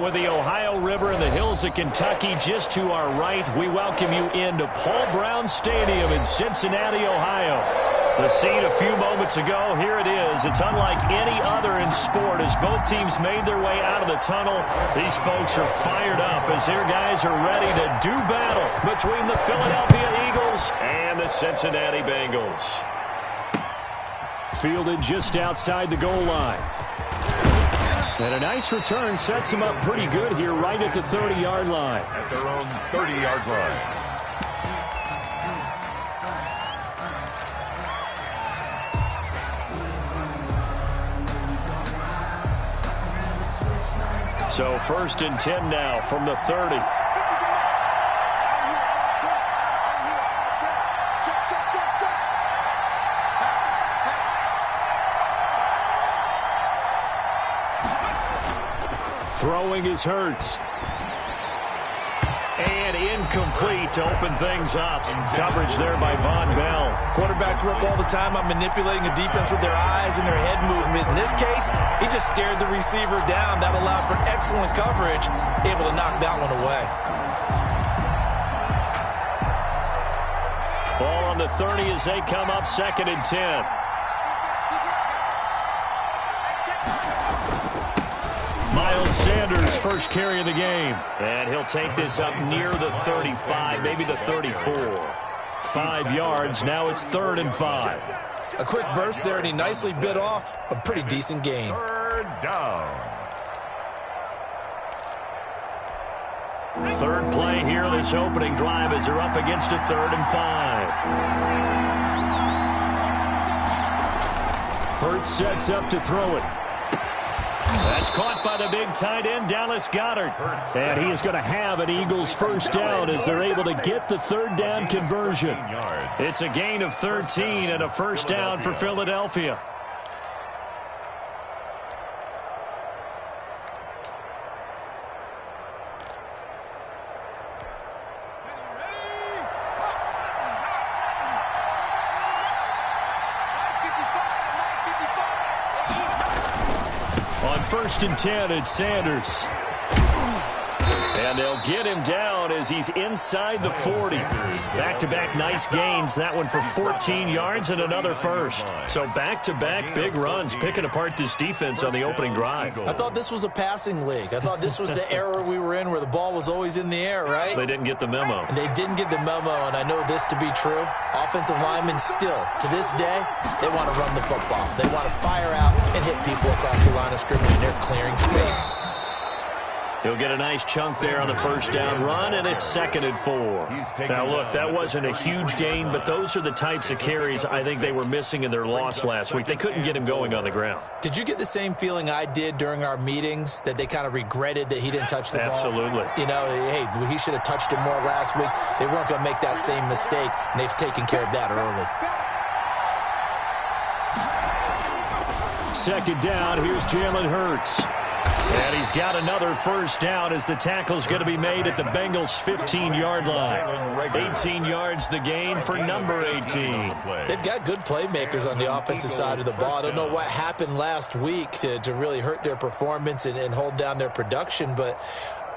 With the Ohio River and the hills of Kentucky just to our right, we welcome you into Paul Brown Stadium in Cincinnati, Ohio. The scene a few moments ago, here it is. It's unlike any other in sport as both teams made their way out of the tunnel. These folks are fired up as their guys are ready to do battle between the Philadelphia Eagles and the Cincinnati Bengals. Fielded just outside the goal line. And a nice return sets them up pretty good here right at the 30-yard line. At their own 30-yard line. So 1st and 10 now from the 30. Throwing is Hurts. And incomplete to open things up. Coverage there by Von Bell. Quarterbacks work all the time on manipulating a defense with their eyes and their head movement. In this case, he just stared the receiver down. That allowed for excellent coverage, able to knock that one away. Ball on the 30 as they come up 2nd and 10. Miles Sanders, first carry of the game. And he'll take this up near the 35, maybe the 34. 5 yards, now it's 3rd and 5. A quick burst there, and he nicely bit off a pretty decent gain. 3rd down. 3rd play here, this opening drive as they're up against a 3rd and 5. Hurts sets up to throw it. That's caught by the big tight end, Dallas Goedert. And he is going to have an Eagles first down as they're able to get the 3rd down conversion. It's a gain of 13 and a first down for Philadelphia. On 1st and 10, it's Sanders. And they'll get him down as he's inside the 40. Back-to-back nice gains. That one for 14 yards and another first. So back-to-back big runs, picking apart this defense on the opening drive. I thought this was a passing league. I thought this was the era we were in where the ball was always in the air, right? They didn't get the memo. And they didn't get the memo, and I know this to be true. Offensive linemen still, to this day, they want to run the football. They want to fire out and hit people across the line of scrimmage, and they're clearing space. He'll get a nice chunk there on the first down run, and it's 2nd and 4. Now, look, that wasn't a huge gain, but those are the types of carries I think they were missing in their loss last week. They couldn't get him going on the ground. Did you get the same feeling I did during our meetings, that they kind of regretted that he didn't touch the ball? Absolutely. You know, hey, he should have touched it more last week. They weren't going to make that same mistake, and they've taken care of that early. 2nd down, here's Jalen Hurts. And he's got another first down as the tackle's going to be made at the Bengals' 15-yard line. 18 yards the gain for number 18. They've got good playmakers on the offensive side of the ball. I don't know what happened last week to really hurt their performance and hold down their production, but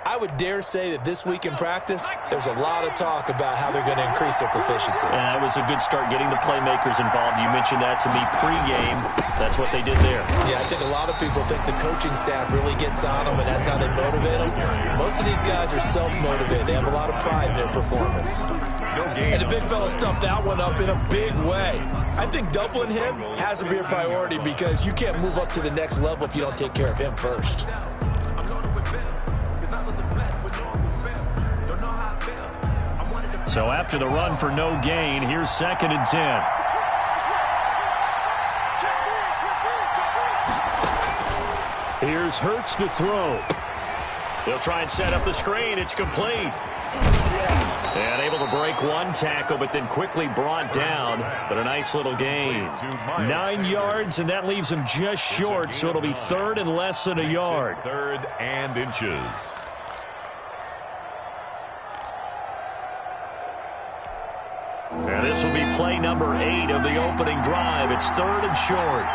I would dare say that this week in practice, there's a lot of talk about how they're going to increase their proficiency. And that was a good start, getting the playmakers involved. You mentioned that to me pregame. That's what they did there. Yeah, I think a lot of people think the coaching staff really gets on them, and that's how they motivate them. Most of these guys are self-motivated. They have a lot of pride in their performance. And the big fella stuffed that one up in a big way. I think doubling him has to be a priority because you can't move up to the next level if you don't take care of him first. So after the run for no gain, here's 2nd and 10. Here's Hurts to throw. He'll try and set up the screen. It's complete. And able to break one tackle, but then quickly brought down. But a nice little gain. 9 yards, and that leaves him just short, so it'll be 3rd and less than a yard. 3rd and inches. And this will be play number 8 of the opening drive. It's 3rd and short.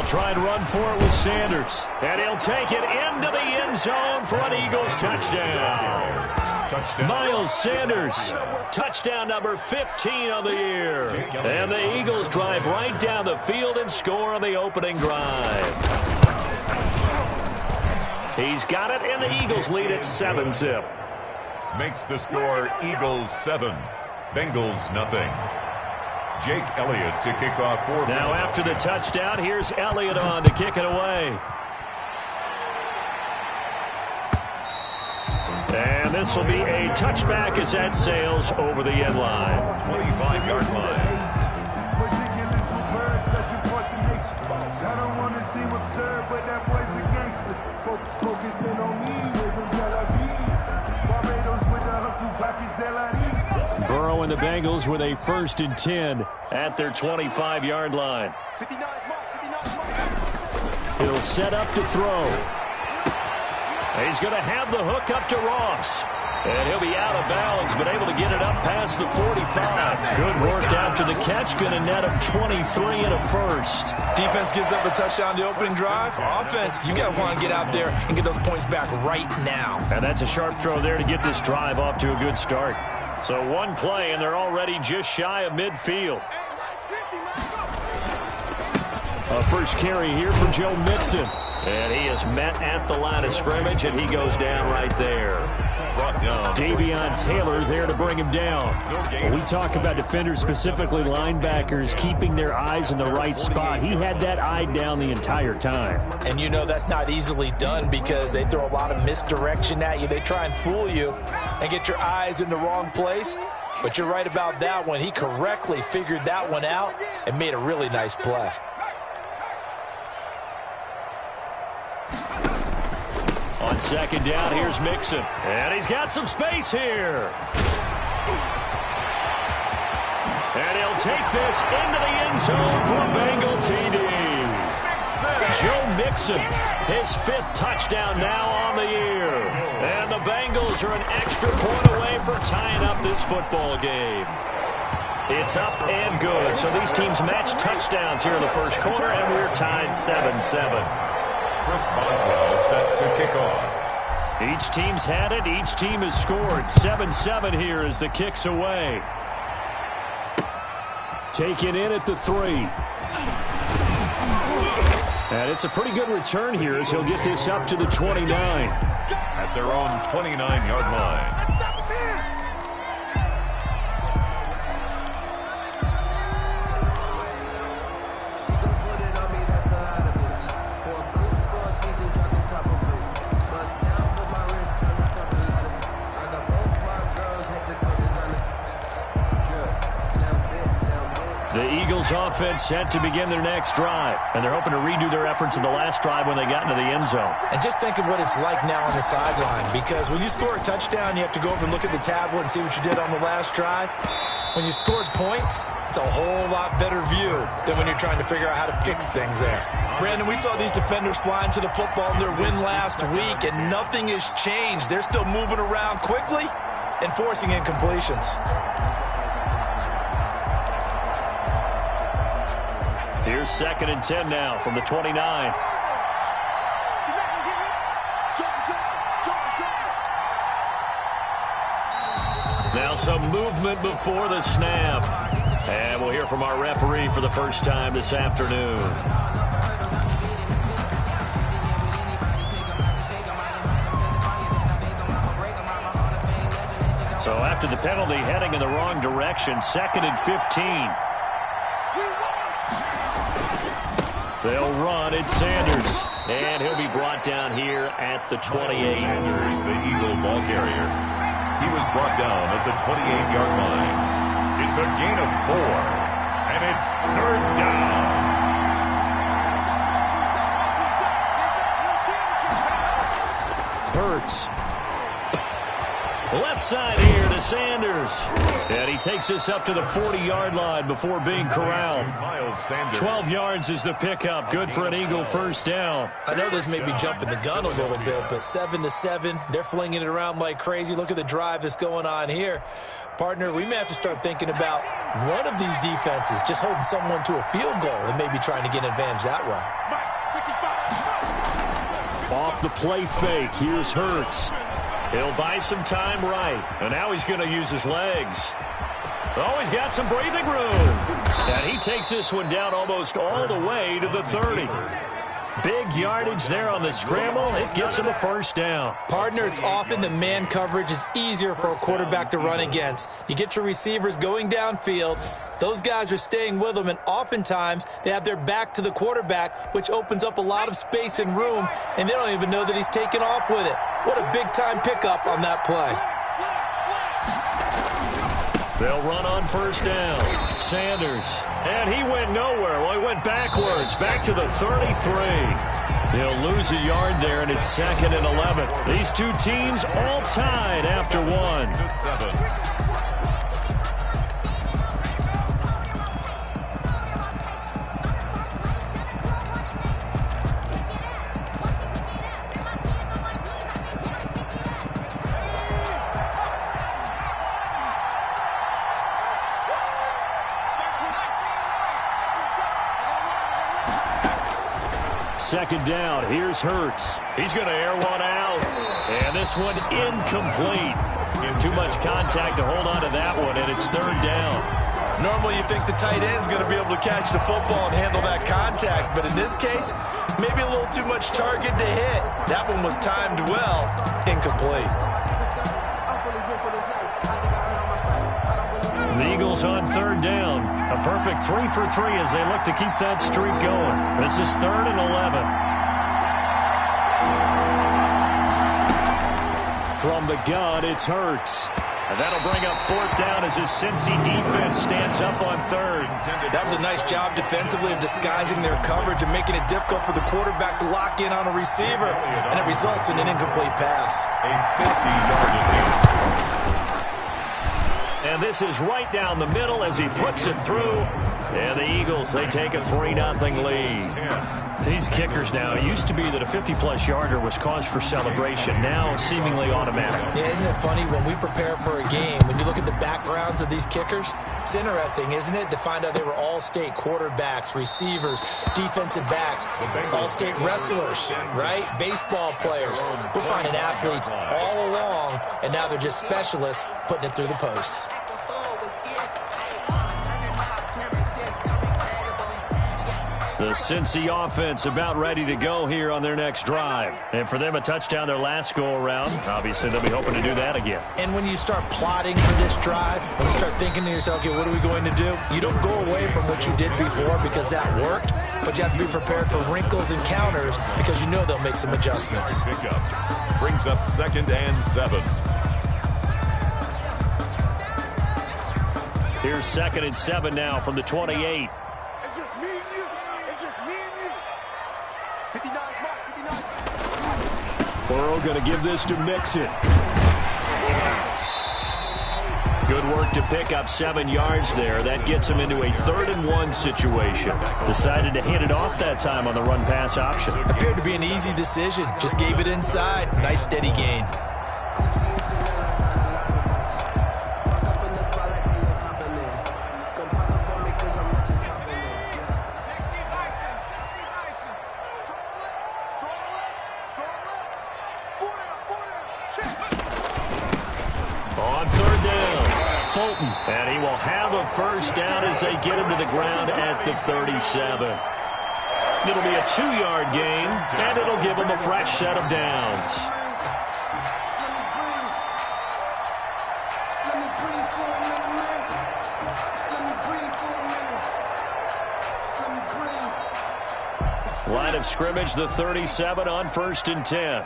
They'll try and run for it with Sanders. And he'll take it into the end zone for an Eagles touchdown. Miles Sanders, touchdown number 15 on the year. And the Eagles drive right down the field and score on the opening drive. He's got it, and the Eagles lead at 7-zip. Makes the score Eagles 7, Bengals nothing. Jake Elliott to kick off for. Now after the touchdown, here's Elliott on to kick it away. And this will be a touchback as that sails over the end line. 25-yard line. Burrow and the Bengals with a 1st and 10 at their 25-yard line. He'll set up to throw. He's going to have the hook up to Ross. And he'll be out of bounds, but able to get it up past the 45. Good work after the catch. Going to net him 23 and a 1st. Defense gives up a touchdown the opening drive. Offense, you got to want to get out there and get those points back right now. And that's a sharp throw there to get this drive off to a good start. So one play, and they're already just shy of midfield. A first carry here for Joe Mixon. And he is met at the line of scrimmage, and he goes down right there. Davion Taylor there to bring him down. When we talk about defenders, specifically linebackers, keeping their eyes in the right spot, he had that eye down the entire time. And you know that's not easily done because they throw a lot of misdirection at you. They try and fool you and get your eyes in the wrong place. But you're right about that one. He correctly figured that one out and made a really nice play. On second down, here's Mixon. And he's got some space here. And he'll take this into the end zone for Bengal TD. Joe Mixon, his 5th touchdown now on the year. And the Bengals are an extra point away from tying up this football game. It's up and good. So these teams match touchdowns here in the first quarter, and we're tied 7-7. Chris Boswell set to kick off. Each team's had it. Each team has scored. 7-7 here as the kick's away. Taken in at the 3. And it's a pretty good return here as he'll get this up to the 29. At their own 29-yard line. The Eagles offense set to begin their next drive, and they're hoping to redo their efforts in the last drive when they got into the end zone. And just think of what it's like now on the sideline, because when you score a touchdown, you have to go over and look at the tablet and see what you did on the last drive. When you scored points, it's a whole lot better view than when you're trying to figure out how to fix things there. Brandon, we saw these defenders flying to the football in their win last week, and nothing has changed. They're still moving around quickly and forcing incompletions. Here's 2nd and 10 now from the 29. Now some movement before the snap. And we'll hear from our referee for the first time this afternoon. So after the penalty, heading in the wrong direction, 2nd and 15. They'll run. It's Sanders. And he'll be brought down here at the 28. Sanders, the Eagle ball carrier. He was brought down at the 28-yard line. It's a gain of 4. And it's 3rd down. Hurts. Left side here to Sanders. And he takes this up to the 40-yard line before being corralled. 12 yards is the pickup. Good for an Eagle first down. I know this may be jumping the gun a little bit, but 7-7, they're flinging it around like crazy. Look at the drive that's going on here. Partner, we may have to start thinking about one of these defenses just holding someone to a field goal and maybe trying to get an advantage that way. Off the play fake, here's Hurts. He'll buy some time right, and now he's going to use his legs. Oh, he's got some breathing room. And he takes this one down almost all the way to the 30. Big yardage there on the scramble. It gets him a first down. Partner, it's often the man coverage is easier for a quarterback to run against. You get your receivers going downfield. Those guys are staying with them, and oftentimes they have their back to the quarterback, which opens up a lot of space and room, and they don't even know that he's taken off with it. What a big-time pickup on that play. They'll run on first down. Sanders. And he went nowhere. Well, he went backwards, back to the 33. He'll lose a yard there, and it's 2nd and 11. These two teams all tied after one. 7. Second down, here's Hurts. He's going to air one out. And this one incomplete. Too much contact to hold on to that one, and it's 3rd down. Normally you think the tight end's going to be able to catch the football and handle that contact, but in this case, maybe a little too much target to hit. That one was timed well, incomplete. The Eagles on 3rd down. A perfect 3 for 3 as they look to keep that streak going. This is 3rd and 11. From the gun, it's Hurts. And that'll bring up 4th down as his Cincy defense stands up on 3rd. That was a nice job defensively of disguising their coverage and making it difficult for the quarterback to lock in on a receiver. And it results in an incomplete pass. A 50-yard attempt. And this is right down the middle as he puts it through. And the Eagles, they take a 3-0 lead. These kickers now, it used to be that a 50-plus yarder was cause for celebration. Now, seemingly automatic. Yeah, isn't it funny when we prepare for a game, when you look at the backgrounds of these kickers, it's interesting, isn't it, to find out they were all-state quarterbacks, receivers, defensive backs, all-state wrestlers, right? Baseball players. We're finding athletes all along, and now they're just specialists putting it through the posts. The Cincy offense about ready to go here on their next drive. And for them, a touchdown their last go-around. Obviously, they'll be hoping to do that again. And when you start plotting for this drive, when you start thinking to yourself, okay, what are we going to do? You don't go away from what you did before because that worked, but you have to be prepared for wrinkles and counters because you know they'll make some adjustments. Pickup brings up 2nd and 7. Here's 2nd and 7 now from the 28. It's just me and you. It's just me and you. 59 mark, 59. Burrow going to give this to Mixon. Good work to pick up 7 yards there. That gets him into a 3rd and 1 situation. Decided to hand it off that time on the run-pass option. Appeared to be an easy decision. Just gave it inside. Nice steady gain. On 3rd down, Fulton. And he will have a first down as they get him to the ground at the 37. It'll be a 2-yard gain, and it'll give him a fresh set of downs. Line of scrimmage, the 37 on 1st and 10.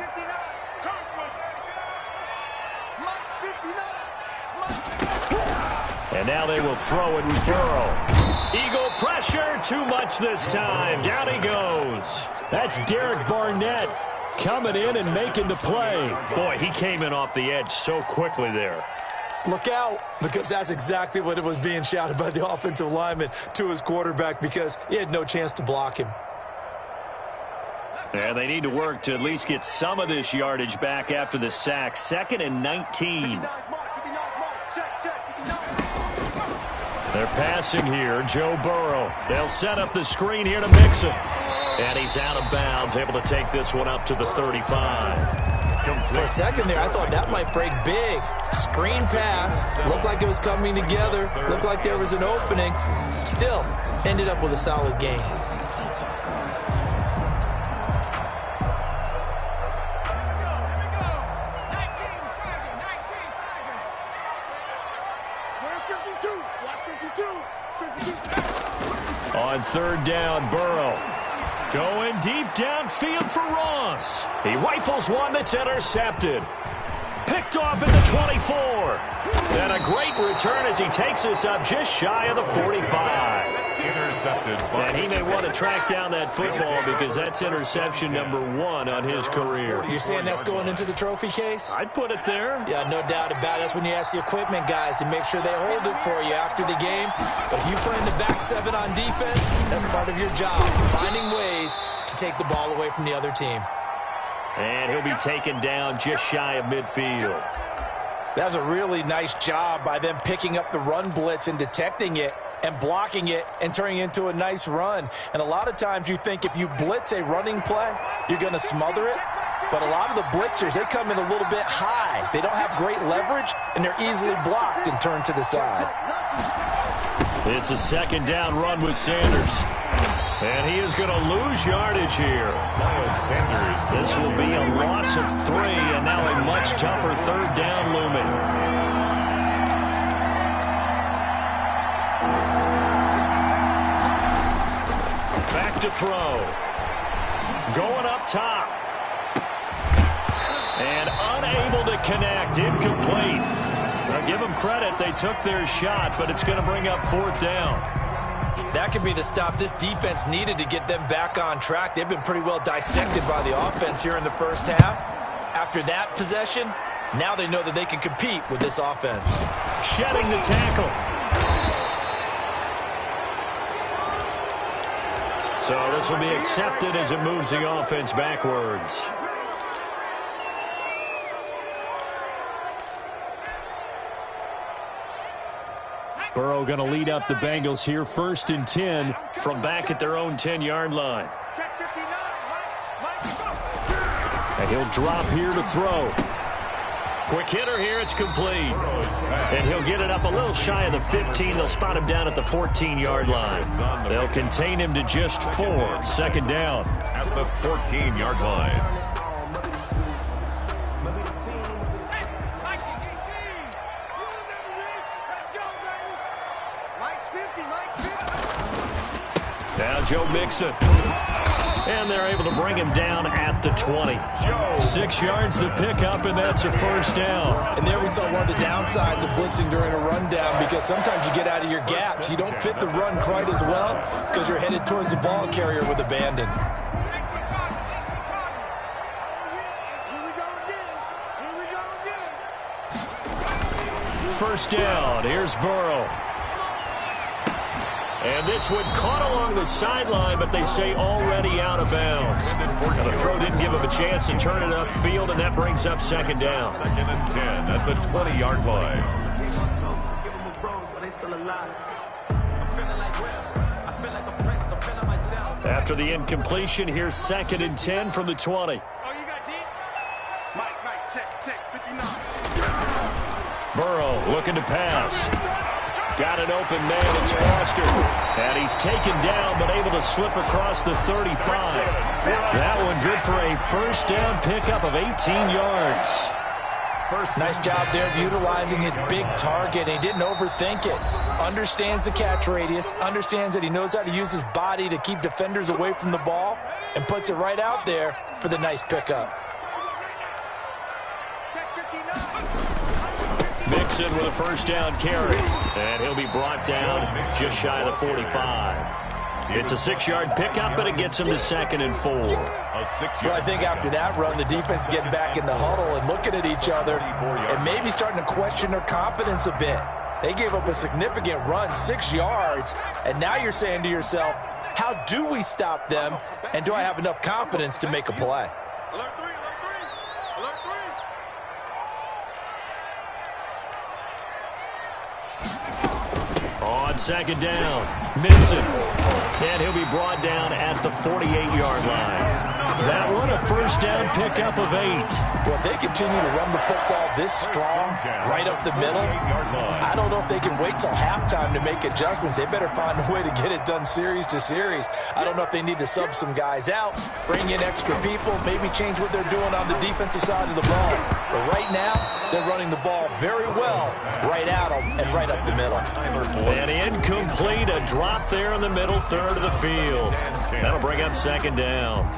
And now they will throw it with Burrow. Eagle pressure, too much this time. Down he goes. That's Derek Barnett. coming in and making the play. Boy, he came in off the edge so quickly there. Look out, because that's exactly what it was being shouted by the offensive lineman to his quarterback, because he had no chance to block him. And they need to work to at least get some of this yardage back after the sack. 2nd and 19. They're passing here. Joe Burrow. They'll set up the screen here to Mixon. And he's out of bounds, able to take this one up to the 35. For a second there, I thought that might break big. Screen pass. Looked like it was coming together. Looked like there was an opening. Still, ended up with a solid gain. On 3rd down, Burrow. Going deep downfield for Ross. He rifles one that's intercepted. Picked off at the 24. And a great return as he takes us up just shy of the 45. Intercepted. And he may want to track down that football because that's interception number 1 on his career. You're saying that's going into the trophy case? I'd put it there. Yeah, no doubt about it. That's when you ask the equipment guys to make sure they hold it for you after the game. But if you play in the back 7 on defense, that's part of your job, finding ways to take the ball away from the other team. And he'll be taken down just shy of midfield. That was a really nice job by them picking up the run blitz and detecting it and blocking it and turning it into a nice run. And a lot of times you think if you blitz a running play, you're going to smother it. But a lot of the blitzers, they come in a little bit high. They don't have great leverage, and they're easily blocked and turned to the side. It's a 2nd down run with Sanders. And he is going to lose yardage here. This will be a loss of 3, and now a much tougher 3rd down looming. Back to throw. Going up top. And unable to connect. Incomplete. Now give them credit. They took their shot, but it's going to bring up 4th down. That could be the stop this defense needed to get them back on track. They've been pretty well dissected by the offense here in the first half. After that possession, now they know that they can compete with this offense. Shedding the tackle. So this will be accepted as it moves the offense backwards. Burrow going to lead up the Bengals here, 1st and 10 from back at their own 10-yard line. And he'll drop here to throw. Quick hitter here, it's complete. And he'll get it up a little shy of the 15. They'll spot him down at the 14-yard line. They'll contain him to just 4. 2nd down. At the 14-yard line. Now Joe Mixon. And they're able to bring him down at the 20. 6 yards to pick up, and that's a 1st down. And there we saw one of the downsides of blitzing during a rundown, because sometimes you get out of your gaps. You don't fit the run quite as well because you're headed towards the ball carrier with abandon. First down. Here's Burrow. And this one caught along the sideline, but they say already out of bounds. Now the throw didn't give him a chance to turn it upfield, and that brings up 2nd down. 2nd and 10 at the 20-yard line. After the incompletion, here's 2nd and 10 from the 20. Oh, you got deep? Mike, check, 59. Burrow looking to pass. Got an open man, it's Foster. And he's taken down, but able to slip across the 35. That one good for a 1st down pickup of 18 yards. Nice job there of utilizing his big target. He didn't overthink it. Understands the catch radius, understands that he knows how to use his body to keep defenders away from the ball, and puts it right out there for the nice pickup. Mixon with a 1st down carry. And he'll be brought down just shy of the 45. It's a 6-yard pickup, but it gets him to 2nd and 4. Well, I think after that run, the defense is getting back in the huddle and looking at each other and maybe starting to question their confidence a bit. They gave up a significant run, 6 yards, and now you're saying to yourself, how do we stop them, and do I have enough confidence to make a play? Alert 3, alert 3, alert 3. On 2nd down, Mixon. And he'll be brought down at the 48-yard line. That one a first down pickup of 8. Well, if they continue to run the football this strong, right up the middle, I don't know if they can wait till halftime to make adjustments. They better find a way to get it done series to series. I don't know if they need to sub some guys out, bring in extra people, maybe change what they're doing on the defensive side of the ball. But right now, they're running the ball very well right at them and right up the middle. And incomplete, a drop there in the middle third of the field. That'll bring up 2nd down.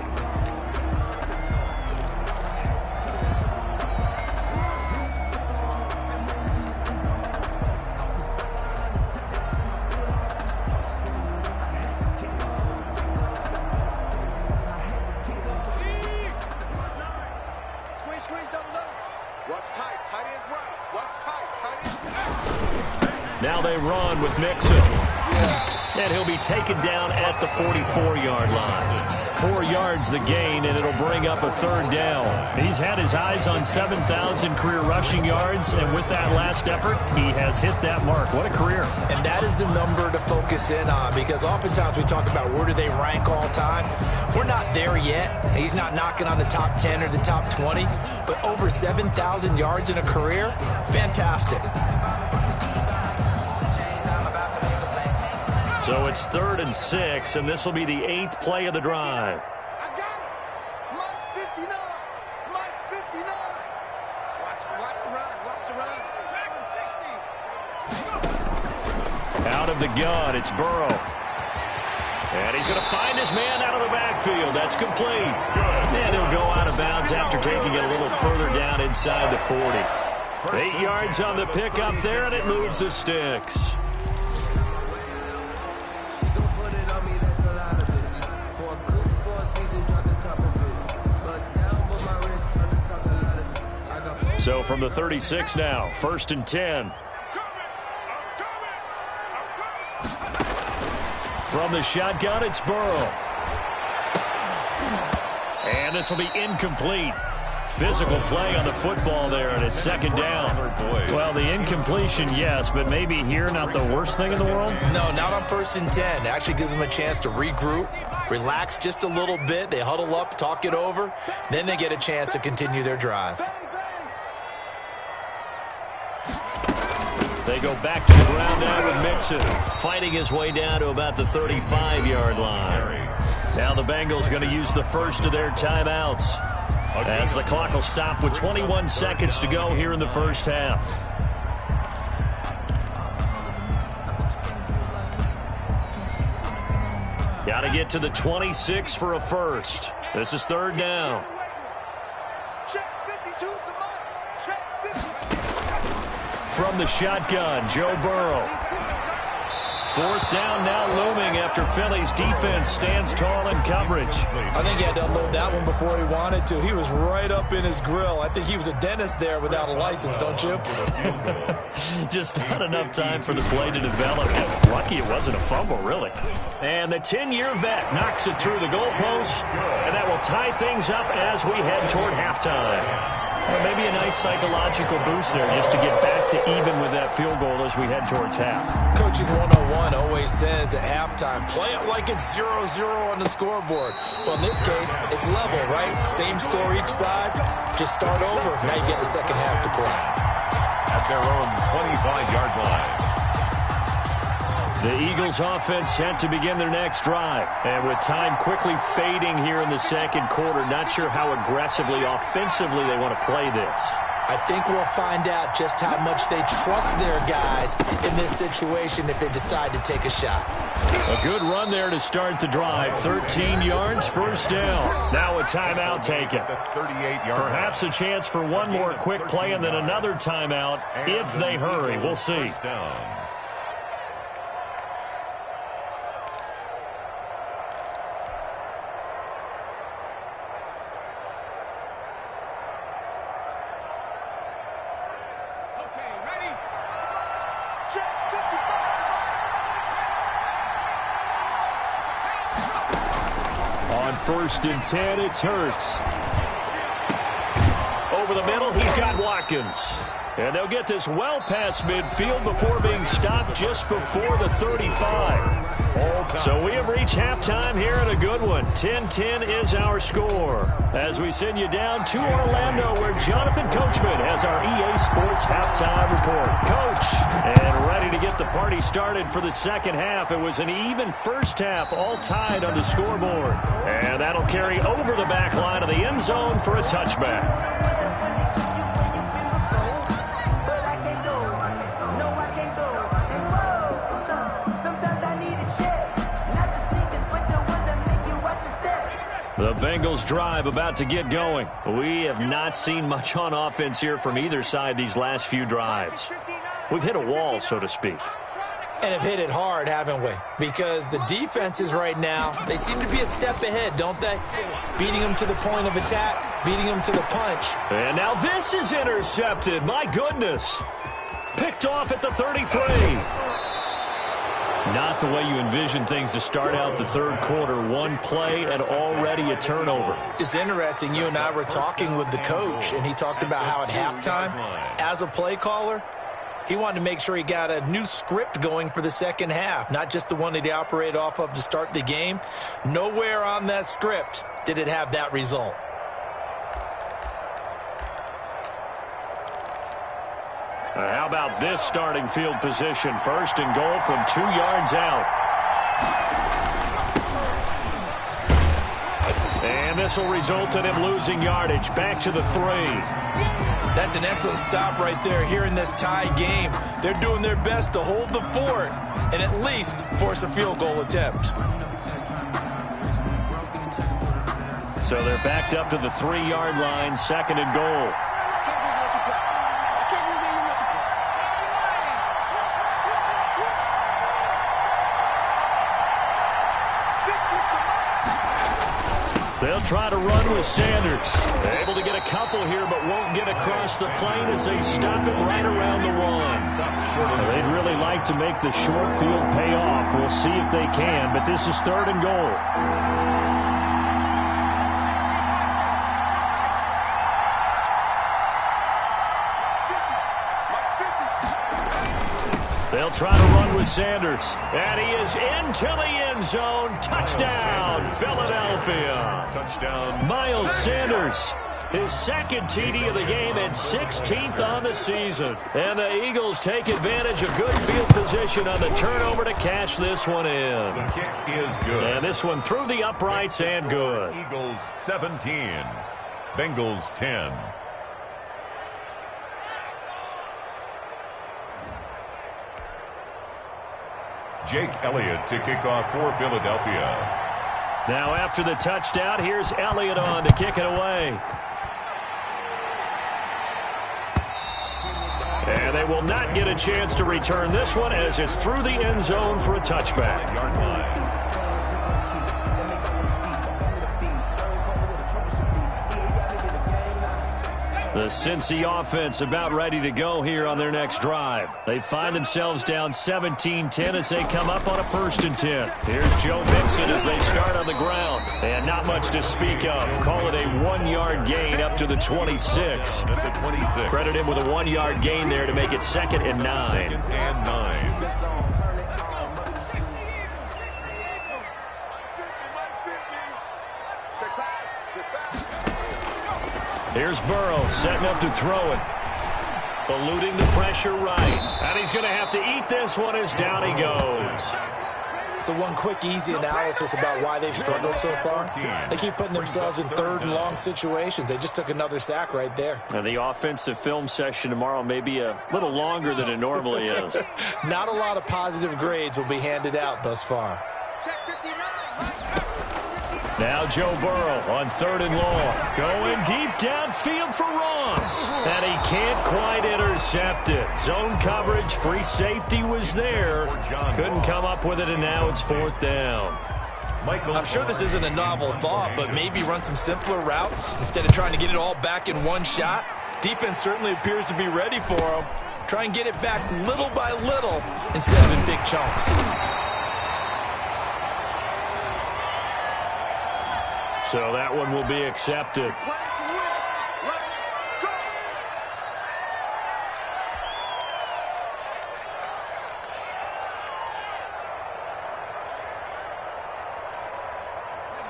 Now they run with Mixon. And he'll be taken down at the 44-yard line. 4 yards the gain, and it'll bring up a 3rd down. He's had his eyes on 7,000 career rushing yards, and with that last effort, he has hit that mark. What a career. And that is the number to focus in on, because oftentimes we talk about where do they rank all time. We're not there yet. He's not knocking on the top 10 or the top 20, but over 7,000 yards in a career, fantastic. So it's 3rd and 6, and this will be the 8th play of the drive. I got it. Mike's 59. Mike's 59. Watch the run. Watch the run. Out of the gun, it's Burrow. And he's going to find his man out of the backfield. That's complete. And he'll go out of bounds after taking it a little further down inside the 40. 8 yards on the pickup there, and it moves the sticks. So from the 36 now, 1st and 10. From the shotgun, it's Burrow. And this will be incomplete. Physical play on the football there, and it's 2nd down. Well, the incompletion, yes, but maybe here not the worst thing in the world? No, not on 1st and 10. It actually gives them a chance to regroup, relax just a little bit. They huddle up, talk it over. Then they get a chance to continue their drive. They go back to the ground now with Mixon, fighting his way down to about the 35-yard line. Now the Bengals going to use the first of their timeouts, as the clock will stop with 21 seconds to go here in the first half. Got to get to the 26 for a first. This is 3rd down. From the shotgun, Joe Burrow. 4th down now looming after Philly's defense stands tall in coverage. I think he had to unload that one before he wanted to. He was right up in his grill. I think he was a dentist there without a license, don't you? Just not enough time for the play to develop. Lucky it wasn't a fumble, really. And the 10-year vet knocks it through the goalpost, and that will tie things up as we head toward halftime. Well, maybe a nice psychological boost there just to get back to even with that field goal as we head towards half. Coaching 101 always says at halftime, play it like it's 0-0 on the scoreboard. Well, in this case, it's level, right? Same score each side. Just start over. Now you get the second half to play. At their own 25-yard line. The Eagles offense set to begin their next drive. And with time quickly fading here in the second quarter, not sure how aggressively, offensively they want to play this. I think we'll find out just how much they trust their guys in this situation if they decide to take a shot. A good run there to start the drive. 13 yards, first down. Now a timeout taken. Perhaps a chance for one more quick play and then another timeout if they hurry. We'll see. 1st and 10. It's Hurts. Over the middle, he's got Watkins. And they'll get this well past midfield before being stopped just before the 35. So we have reached halftime here in a good one. 10-10 is our score. As we send you down to Orlando, where Jonathan Coachman has our EA Sports halftime report. Coach, and ready to get the party started for the second half. It was an even first half, all tied on the scoreboard. And that'll carry over the back line of the end zone for a touchback. The Bengals drive about to get going. We have not seen much on offense here from either side these last few drives. We've hit a wall, so to speak. And have hit it hard, haven't we? Because the defenses right now, they seem to be a step ahead, don't they? Beating them to the point of attack, beating them to the punch. And now this is intercepted. My goodness. Picked off at the 33. Not the way you envision things to start out the third quarter. One play and already a turnover. It's interesting. You and I were talking with the coach, and he talked about how at halftime, as a play caller, he wanted to make sure he got a new script going for the second half, not just the one that he operated off of to start the game. Nowhere on that script did it have that result. How about this starting field position? 1st and goal from 2 yards out. And this will result in him losing yardage. Back to the 3. That's an excellent stop right there here in this tie game. They're doing their best to hold the fort and at least force a field goal attempt. So they're backed up to the 3-yard line, 2nd and goal. They'll try to run with Sanders. They're able to get a couple here, but won't get across the plane as they stop it right around the 1. They'd really like to make the short field pay off. We'll see if they can, but this is 3rd and goal. They'll try to run with Sanders. And he is into the end zone. Touchdown, Philadelphia. Touchdown. Miles Sanders, his 2nd TD of the game and 16th on the season. And the Eagles take advantage of good field position on the turnover to cash this one in. The kick is good. And this one through the uprights and good. Eagles 17, Bengals 10. Jake Elliott to kick off for Philadelphia. Now after the touchdown, here's Elliott on to kick it away. And they will not get a chance to return this one as it's through the end zone for a touchback. Yard line. The Cincy offense about ready to go here on their next drive. They find themselves down 17-10 as they come up on a 1st and 10. Here's Joe Mixon as they start on the ground. And not much to speak of. Call it a 1-yard gain up to the 26. At the 26. Credit him with a 1-yard gain there to make it 2nd and 9. 2nd and 9. Here's Burrow setting up to throw it. Eluding the pressure right. And he's going to have to eat this one as down he goes. So one quick, easy analysis about why they've struggled so far. They keep putting themselves in 3rd and long situations. They just took another sack right there. And the offensive film session tomorrow may be a little longer than it normally is. Not a lot of positive grades will be handed out thus far. Now Joe Burrow on 3rd and long. Going deep downfield for Ross. And he can't quite intercept it. Zone coverage, free safety was there. Couldn't come up with it, and now it's 4th down. I'm sure this isn't a novel thought, but maybe run some simpler routes instead of trying to get it all back in one shot. Defense certainly appears to be ready for him. Try and get it back little by little instead of in big chunks. So that one will be accepted.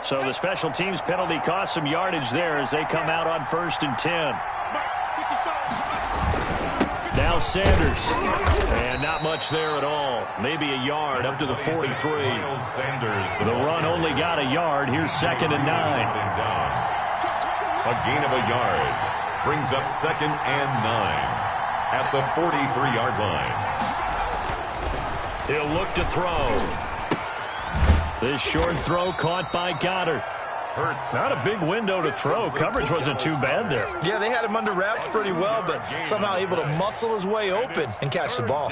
So the special teams penalty cost some yardage there as they come out on 1st and 10. Now Sanders. And not much there at all. Maybe a yard up to the 43. The run only got a yard. Here's 2nd and 9. A gain of a yard brings up 2nd and 9 at the 43-yard line. He'll look to throw. This short throw caught by Goddard. Hurts. Not a big window to throw. Coverage wasn't too bad there. Yeah, they had him under wraps pretty well, but somehow able to muscle his way open and catch the ball.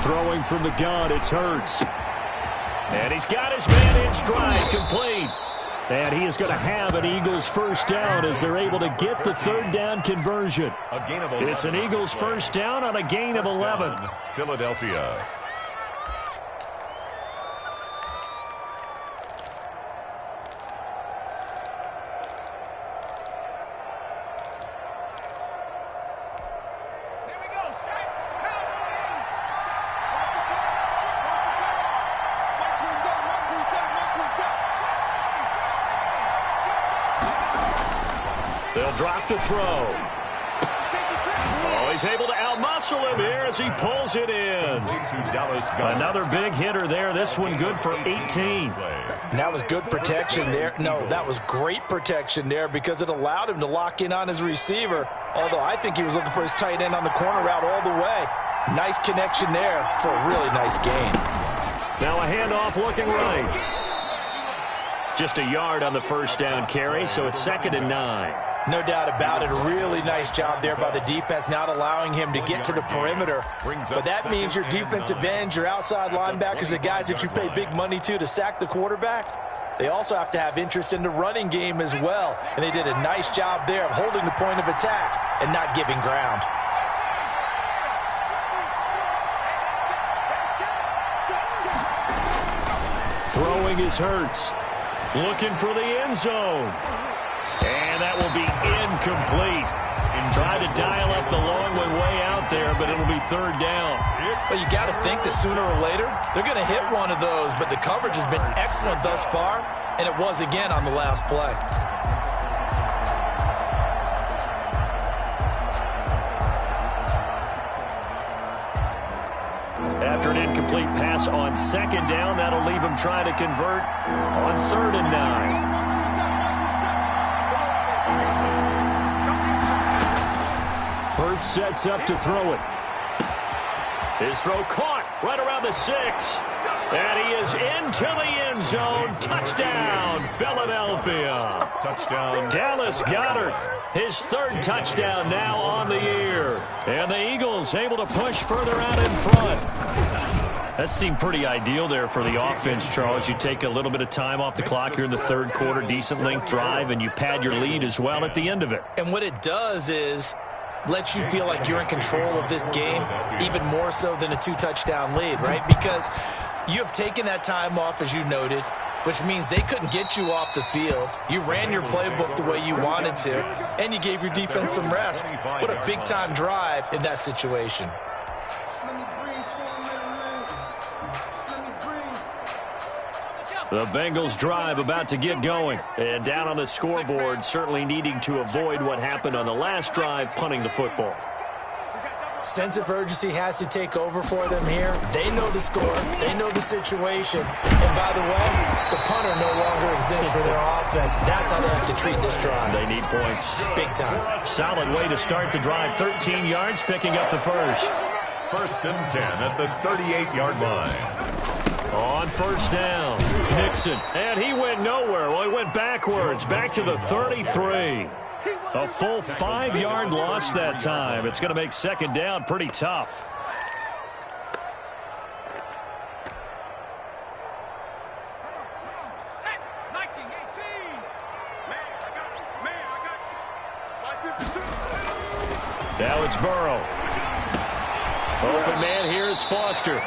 Throwing from the gun, it's Hurts. And he's got his man in stride, complete. And he is going to have an Eagles first down as they're able to get the 3rd down conversion. It's an Eagles first down on a gain of 11. Philadelphia. They'll drop to throw. Oh, he's able to outmuscle him here as he pulls it in. Another big hitter there. This one good for 18. And that was good protection there. No, that was great protection there because it allowed him to lock in on his receiver. Although I think he was looking for his tight end on the corner route all the way. Nice connection there for a really nice gain. Now a handoff looking right. Just a yard on the first down carry, so it's 2nd and 9. No doubt about it. A really nice job there by the defense, not allowing him to get to the perimeter. But that means your defensive ends, your outside linebackers, the guys that you pay big money to sack the quarterback, they also have to have interest in the running game as well. And they did a nice job there of holding the point of attack and not giving ground. Throwing is Hurts. Looking for the end zone. And that will be incomplete. And tried to dial up the long one way out there, but it'll be 3rd down. Well, you got to think that sooner or later, they're going to hit one of those, but the coverage has been excellent thus far, and it was again on the last play. After an incomplete pass on 2nd down, that'll leave him trying to convert on 3rd and 9. Hurts sets up to throw it. His throw caught right around the 6. And he is into the end zone. Touchdown, Philadelphia. Touchdown, Dallas Goedert. His 3rd touchdown now on the year. And the Eagles able to push further out in front. That seemed pretty ideal there for the offense, Charles. You take a little bit of time off the clock here in the 3rd quarter, decent length drive, and you pad your lead as well at the end of it. And what it does is let you feel like you're in control of this game, even more so than a 2-touchdown lead, right? Because you have taken that time off, as you noted, which means they couldn't get you off the field. You ran your playbook the way you wanted to, and you gave your defense some rest. What a big-time drive in that situation. The Bengals drive about to get going. And down on the scoreboard, certainly needing to avoid what happened on the last drive, punting the football. Sense of urgency has to take over for them here. They know the score. They know the situation. And by the way, the punter no longer exists for their offense. That's how they have to treat this drive. They need points. Big time. Solid way to start the drive. 13 yards, picking up the first. 1st and 10 at the 38-yard line. On 1st down, Nixon. And he went nowhere. Well, he went backwards, back to the 33. A full 5-yard loss that time. It's going to make 2nd down pretty tough. Now it's Burrow. Open man here is Foster.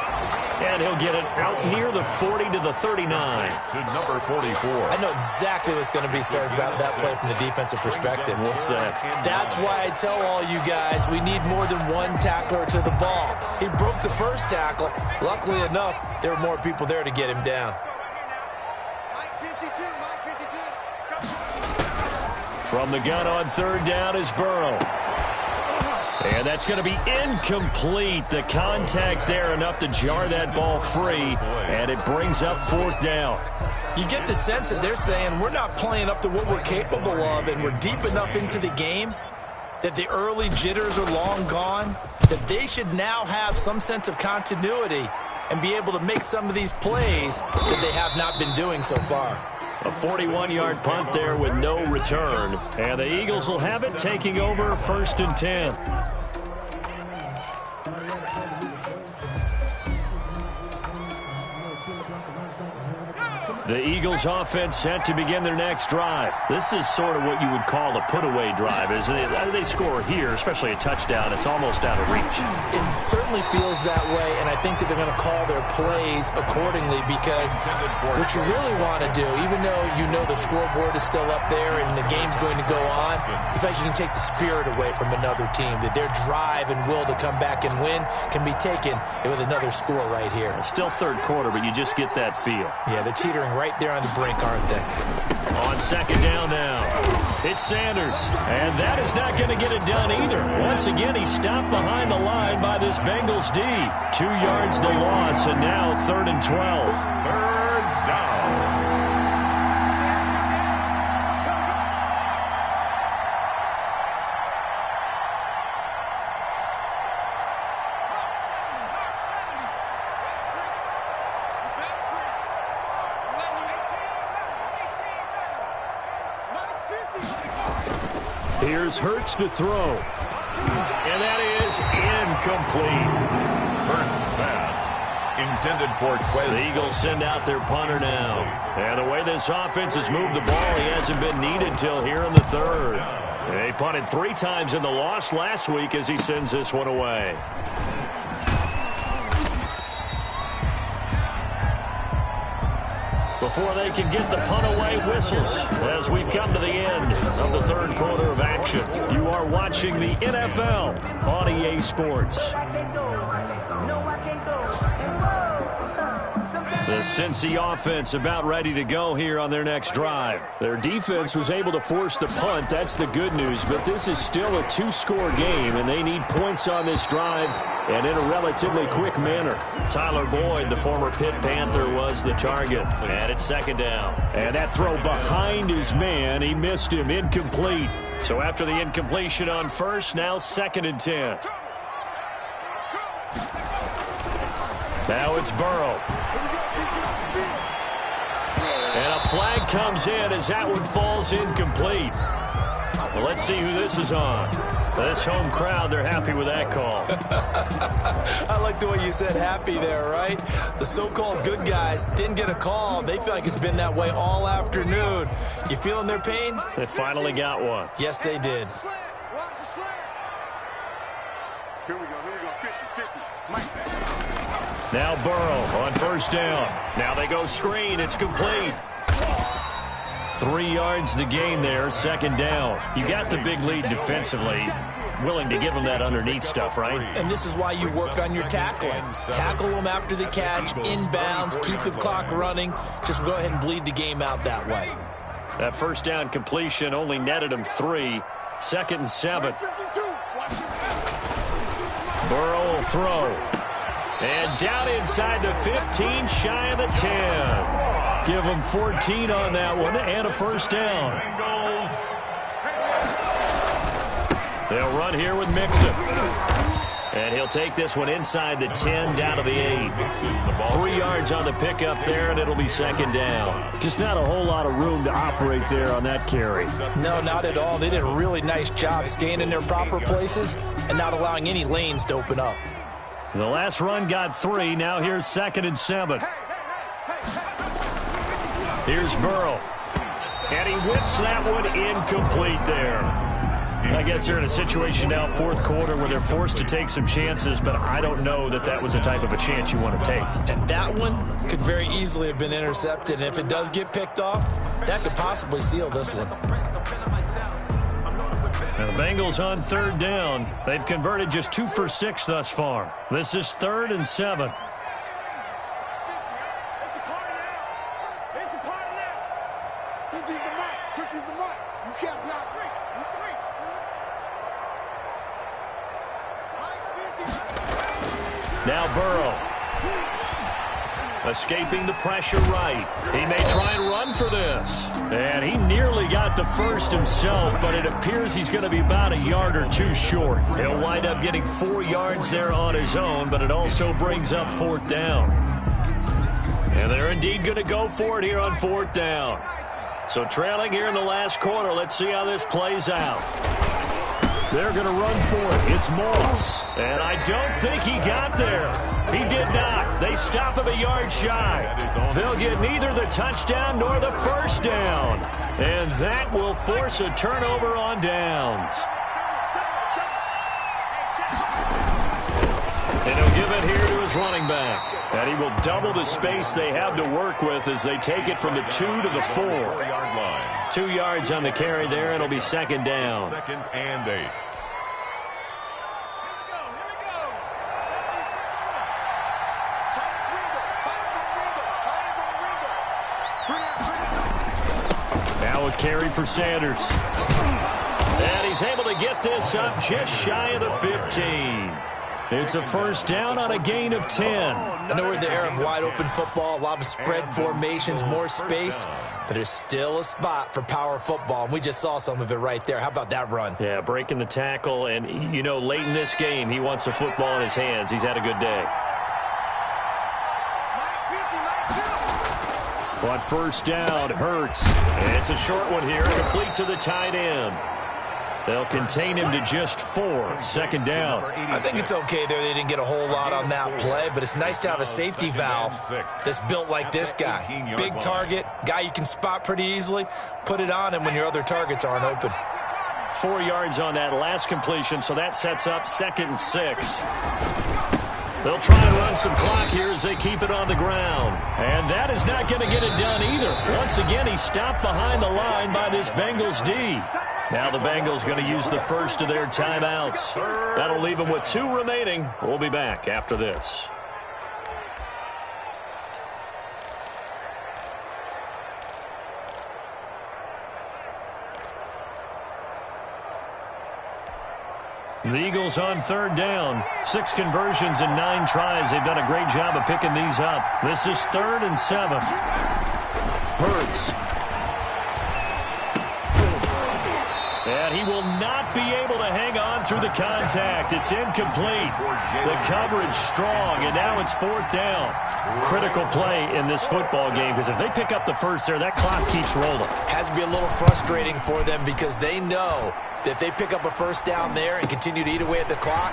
And he'll get it out near the 40 to the 39. To number 44. I know exactly what's going to be said about that play from the defensive perspective. What's that? That's why I tell all you guys we need more than one tackler to the ball. He broke the first tackle. Luckily enough, there were more people there to get him down. From the gun on third down is Burrow. And that's going to be incomplete. The contact there enough to jar that ball free, and it brings up fourth down. You get the sense that they're saying we're not playing up to what we're capable of, and we're deep enough into the game that the early jitters are long gone, that they should now have some sense of continuity and be able to make some of these plays that they have not been doing so far. A 41-yard punt there with no return. And the Eagles will have it, taking over 1st and 10. The Eagles offense set to begin their next drive. This is sort of what you would call a put-away drive, isn't it? They score here, especially a touchdown. It's almost out of reach. It certainly feels that way, and I think that they're going to call their plays accordingly, because what you really want to do, even though you know the scoreboard is still up there and the game's going to go on, in fact, you can take the spirit away from another team, that their drive and will to come back and win can be taken with another score right here. Still third quarter, but you just get that feel. Yeah, they're teetering right there on the brink, aren't they? On second down now, it's Sanders. And that is not going to get it done either. Once again, he's stopped behind the line by this Bengals D. 2 yards the loss, and now 3rd and 12. Third down. Here's Hurts to throw. And that is incomplete. Hurts pass intended for Quez. The Eagles send out their punter now. And the way this offense has moved the ball, he hasn't been needed till here in the third. They punted 3 times in the loss last week as he sends this one away. Before they can get the punt away, whistles as we've come to the end of the third quarter of action. You are watching the NFL on EA Sports. The Cincy offense about ready to go here on their next drive. Their defense was able to force the punt. That's the good news, but this is still a 2-score game, and they need points on this drive and in a relatively quick manner. Tyler Boyd, the former Pitt Panther, was the target. And it's second down. And that throw behind his man, he missed him, incomplete. So after the incompletion on first, now 2nd and 10. Now it's Burrow. And a flag comes in as that one falls incomplete. Well, let's see who this is on. This home crowd, they're happy with that call. I like the way you said happy there, right? The so-called good guys didn't get a call. They feel like it's been that way all afternoon. You feeling their pain? They finally got one. Yes, they did. Here we go, 50-50. Now Burrow on first down. Now they go screen. It's complete. 3 yards the gain there, second down. You got the big lead defensively. Willing to give them that underneath stuff, right? And this is why you work on your tackling. Tackle them after the catch, inbounds, keep the clock running. Just go ahead and bleed the game out that way. That first down completion only netted him 3. 2nd and 7. Burrow will throw. And down inside the 15, shy of the 10. Give him 14 on that one and a first down. They'll run here with Mixon. And he'll take this one inside the 10, down to the 8. 3 yards on the pickup there, and it'll be second down. Just not a whole lot of room to operate there on that carry. No, not at all. They did a really nice job staying in their proper places and not allowing any lanes to open up. The last run got 3. Now here's 2nd and 7. Here's Burrow. And he whips that one incomplete there. I guess they're in a situation now, fourth quarter, where they're forced to take some chances, but I don't know that that was the type of a chance you want to take. And that one could very easily have been intercepted, and if it does get picked off, that could possibly seal this one. Now the Bengals on third down. They've converted just 2 for 6 thus far. This is 3rd and 7. Now Burrow. Escaping the pressure right. He may try and run for this. And he nearly got the first himself, but it appears he's going to be about a yard or two short. He'll wind up getting 4 yards there on his own, but it also brings up 4th down. And they're indeed going to go for it here on 4th down. So trailing here in the last quarter, let's see how this plays out. They're going to run for it. It's Moss. And I don't think he got there. He did not. They stop him a yard shy. They'll get neither the touchdown nor the first down. And that will force a turnover on downs. And he'll give it here to his running back. And he will double the space they have to work with as they take it from the 2 to the 4-yard line. 2 yards on the carry there. It'll be 2nd down. 2nd and 8. Now a carry for Sanders. And he's able to get this up just shy of the 15. It's a first down on a gain of 10. I know we're in the era of wide-open football, a lot of spread formations, more space, but there's still a spot for power football, and we just saw some of it right there. How about that run? Yeah, breaking the tackle, and, you know, late in this game, he wants the football in his hands. He's had a good day. But first down, Hurts. And it's a short one here, complete to the tight end. They'll contain him to just 4. 2nd down. I think it's okay there. They didn't get a whole lot on that play, but it's nice to have a safety valve that's built like this guy. Big target, guy you can spot pretty easily. Put it on him when your other targets aren't open. 4 yards on that last completion, so that sets up 2nd and 6. They'll try and run some clock here as they keep it on the ground. And that is not going to get it done either. Once again, he's stopped behind the line by this Bengals D. Now the Bengals going to use the first of their timeouts. That'll leave them with 2 remaining. We'll be back after this. The Eagles on third down. 6 conversions and 9 tries. They've done a great job of picking these up. This is 3rd and 7. Hurts. And he will not be able to hang on through the contact. It's incomplete. The coverage strong, and now it's 4th down. Critical play in this football game, because if they pick up the first there, that clock keeps rolling. Has to be a little frustrating for them because they know that if they pick up a first down there and continue to eat away at the clock,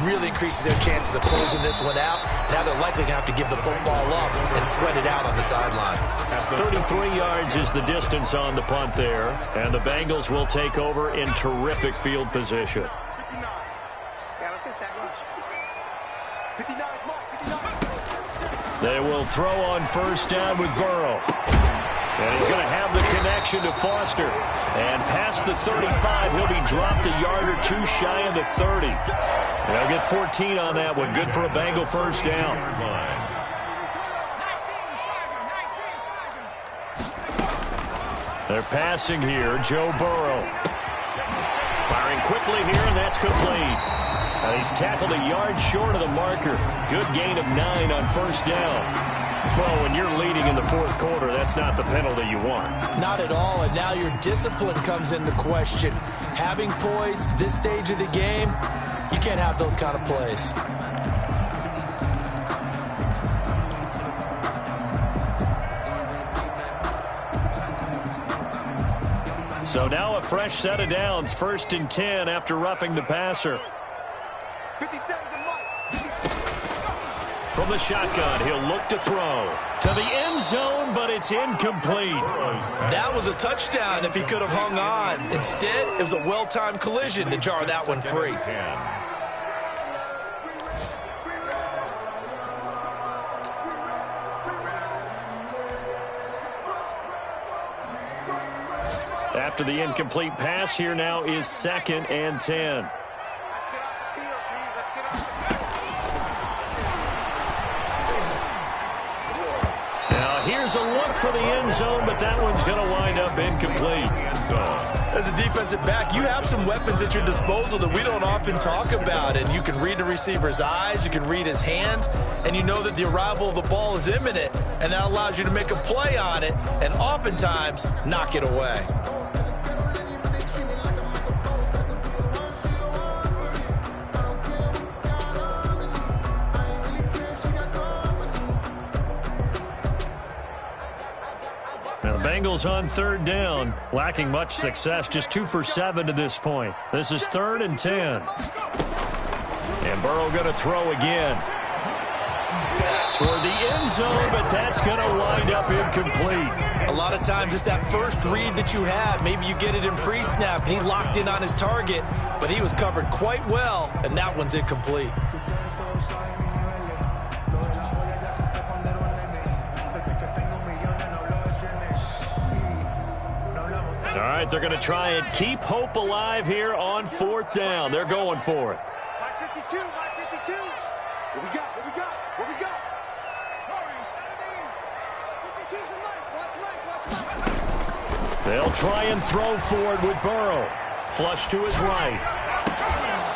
really increases their chances of closing this one out. Now they're likely going to have to give the football up and sweat it out on the sideline. 33 yards is the distance on the punt there, and the Bengals will take over in terrific field position. They will throw on first down with Burrow. And he's going to have the connection to Foster. And past the 35, he'll be dropped a yard or 2 shy of the 30. And they'll get 14 on that one. Good for a Bengal first down. They're passing here. Joe Burrow. Firing quickly here, and that's complete. And he's tackled a yard short of the marker. Good gain of 9 on first down. Well, when you're leading in the 4th quarter, that's not the penalty you want. Not at all, and now your discipline comes into question. Having poise this stage of the game, you can't have those kind of plays. So now a fresh set of downs, 1st and 10 after roughing the passer. From the shotgun, he'll look to throw. To the end zone, but it's incomplete. That was a touchdown if he could have hung on. Instead, it was a well-timed collision to jar that one free. After the incomplete pass, here now is 2nd and 10. Here's a look for the end zone, but that one's going to wind up incomplete. As a defensive back, you have some weapons at your disposal that we don't often talk about, and you can read the receiver's eyes, you can read his hands, and you know that the arrival of the ball is imminent, and that allows you to make a play on it and oftentimes knock it away. Bengals on 3rd down, lacking much success, just 2 for 7 to this point. This is 3rd and 10. And Burrow going to throw again. Toward the end zone, but that's going to wind up incomplete. A lot of times it's that first read that you have. Maybe you get it in pre-snap, and he locked in on his target, but he was covered quite well, and that one's incomplete. All right, they're going to try and keep hope alive here on 4th down. They're going for it. 552, 552. What we got? What we got? What we got? 52's the mic. Watch Mike. Watch Mike. They'll try and throw forward with Burrow. Flush to his right.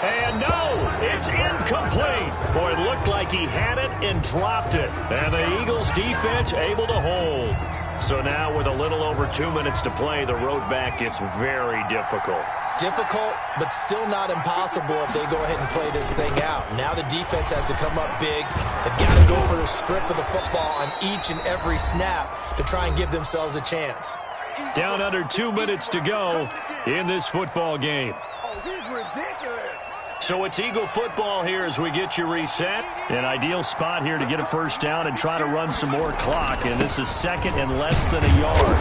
And no, it's incomplete. Boy, it looked like he had it and dropped it. And the Eagles defense able to hold. So now with a little over 2 minutes to play, the road back gets very difficult. Difficult, but still not impossible if they go ahead and play this thing out. Now the defense has to come up big. They've got to go for the strip of the football on each and every snap to try and give themselves a chance. Down under 2 minutes to go in this football game. Oh, he's ridiculous. So it's Eagle football here as we get you reset. An ideal spot here to get a first down and try to run some more clock. And this is 2nd and less than a yard.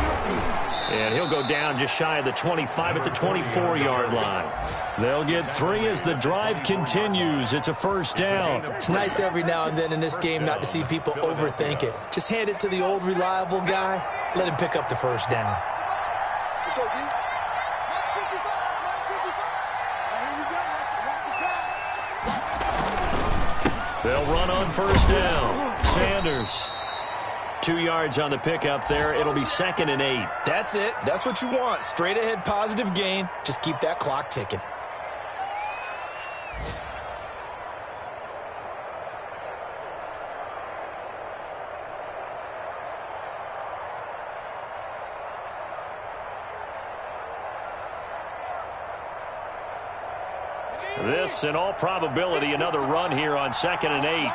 And he'll go down just shy of the 25 at the 24-yard line. They'll get 3 as the drive continues. It's a first down. It's nice every now and then in this game not to see people overthink it. Just hand it to the old reliable guy. Let him pick up the first down. Let's go, D. Mike 55, Mike 55. Here we go. Watch the pass. They'll run on first down. Sanders. 2 yards on the pickup there. It'll be 2nd and 8. That's it. That's what you want. Straight ahead positive gain. Just keep that clock ticking. This, in all probability, another run here on 2nd and 8.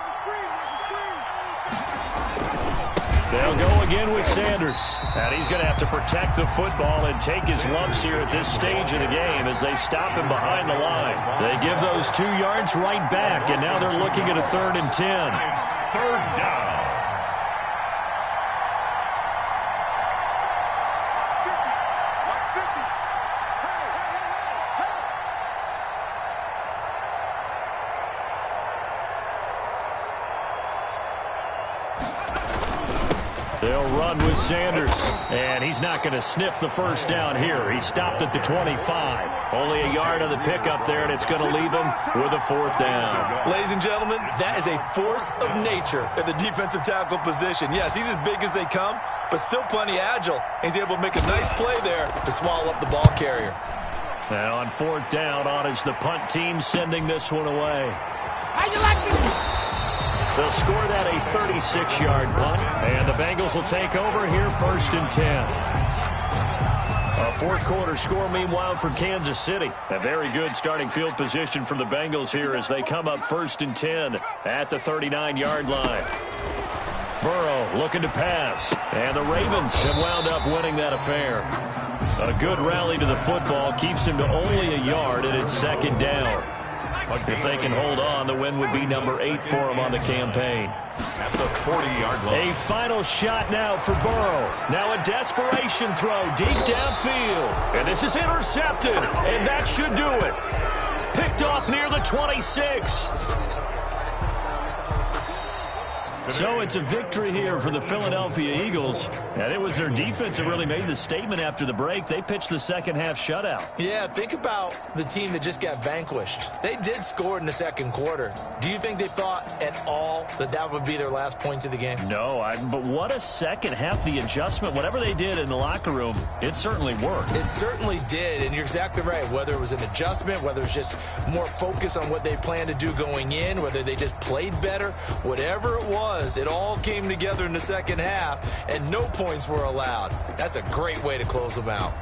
They'll go again with Sanders. And he's going to have to protect the football and take his lumps here at this stage of the game as they stop him behind the line. They give those 2 yards right back, and now they're looking at a 3rd and 10. It's 3rd down. They'll run with Sanders, and he's not going to sniff the first down here. He stopped at the 25. Only a yard on the pickup there, and it's going to leave him with a 4th down. Ladies and gentlemen, that is a force of nature at the defensive tackle position. Yes, he's as big as they come, but still plenty agile. He's able to make a nice play there to swallow up the ball carrier. And on 4th down, on is the punt team sending this one away. How you like this? They'll score that a 36-yard punt, and the Bengals will take over here 1st and 10. A 4th quarter score, meanwhile, for Kansas City. A very good starting field position for the Bengals here as they come up 1st and 10 at the 39-yard line. Burrow looking to pass, and the Ravens have wound up winning that affair. A good rally to the football keeps him to only a yard, and it's 2nd down. If they can hold on, the win would be number 8 for them on the campaign. At the 40-yard line. A final shot now for Burrow. Now a desperation throw deep downfield. And this is intercepted, and that should do it. Picked off near the 26. So it's a victory here for the Philadelphia Eagles. And it was their defense that really made the statement after the break. They pitched the second-half shutout. Yeah, think about the team that just got vanquished. They did score in the second quarter. Do you think they thought at all that that would be their last points of the game? No, but what a second half. The adjustment, whatever they did in the locker room, it certainly worked. It certainly did, and you're exactly right. Whether it was an adjustment, whether it was just more focus on what they planned to do going in, whether they just played better, whatever it was, it all came together in the second half, and no points were allowed. That's a great way to close them out.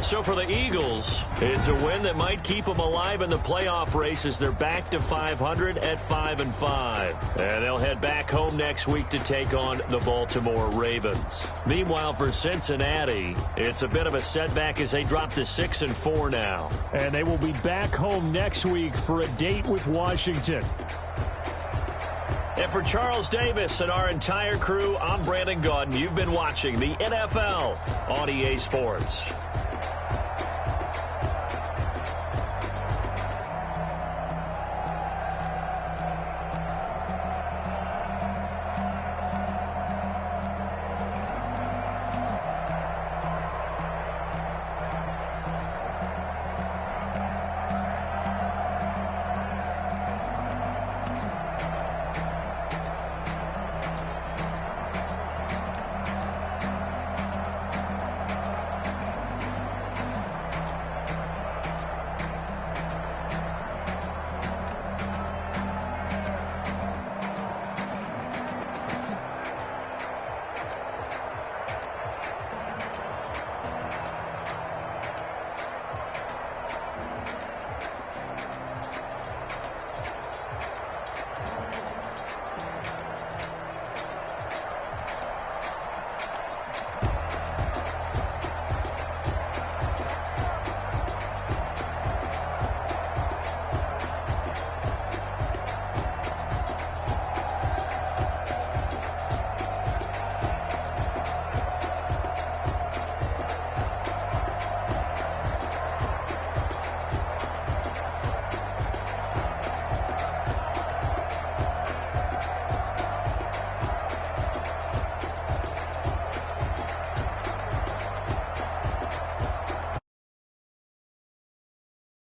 So for the Eagles, it's a win that might keep them alive in the playoff race as they're back to 500 at 5-5. And they'll head back home next week to take on the Baltimore Ravens. Meanwhile, for Cincinnati, it's a bit of a setback as they drop to 6-4 now. And they will be back home next week for a date with Washington. And for Charles Davis and our entire crew, I'm Brandon Gaudin. You've been watching the NFL on EA Sports.